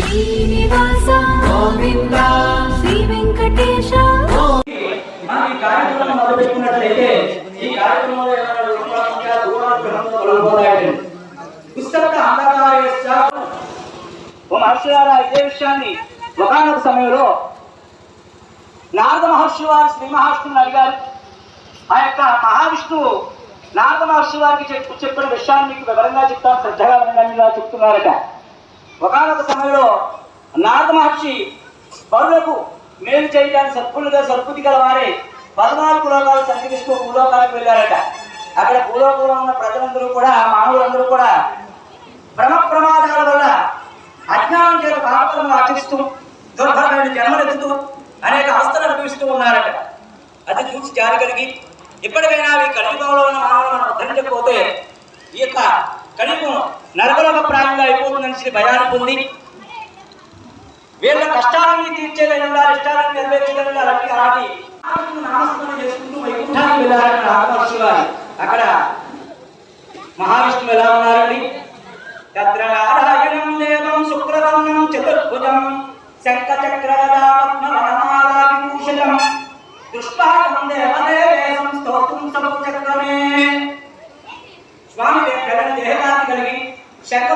శ్రీనివాస గోవింద శ్రీ వెంకటేశ. మనం ఈ కార్యక్రమం మొదలుపెట్టినట్లయితే ఈ కార్యక్రమంలో ఓ మహర్షులారా, ఇదే విషయాన్ని ఒకనొక సమయంలో నారద మహర్షి వారు శ్రీ మహావిష్ణువుని అడిగారు. ఆ యొక్క మహావిష్ణువు నారద మహర్షి వారికి చెప్పిన విషయాన్ని మీకు వివరంగా చెప్తాను, శ్రద్ధగా వినండిగా చెప్తున్నారట. ఒకనొక సమయంలో నారద మహర్షి పరులకు మేలు చేయడానికి సద్బుద్ధి గల వారే 14 లోకాలు సంచరిస్తూ భూలోకాలకు వెళ్ళారట. అక్కడ భూలోకంలో ఉన్న ప్రజలందరూ కూడా, మానవులందరూ కూడా ప్రమాదాల వల్ల అజ్ఞానం చేత పాపలను ఆచరిస్తూ దుర్భరమైన జన్మలెత్తుతూ అనేక అవస్థలు అనుభవిస్తూ ఉన్నారట. అది చూసి జారి కలిగి ఇప్పటికైనా ఈ కలియుగంలో ఉన్న మానవులను ఉద్ధరించకపోతే ఈ యొక్క కలియుగం నరకలోక ప్రాయంగా అయిపోతుందని భయాన్ని పొంది వీళ్ళ కష్టాలని తీర్చేదైనా ఇష్టాలను నెరవేర్చేదైనా అలాంటి నామస్మరణ చేసుకుంటూ వైకుంఠానికి వెళ్ళారట నారదమహర్షి వారు. అక్కడ మహావిష్ణువు ఎలా ఉన్నారండి? తత్రనారాయణం దేవం శుక్రవర్ణం చతుర్భుజం శంఖచక్రగదాపద్మవనమాలావిభూషణం పుష్పాకం దేవదేవేశం స్తోత్రం సముచక్రమే. స్వామి దేహదాన్ని కలిగి శంఖ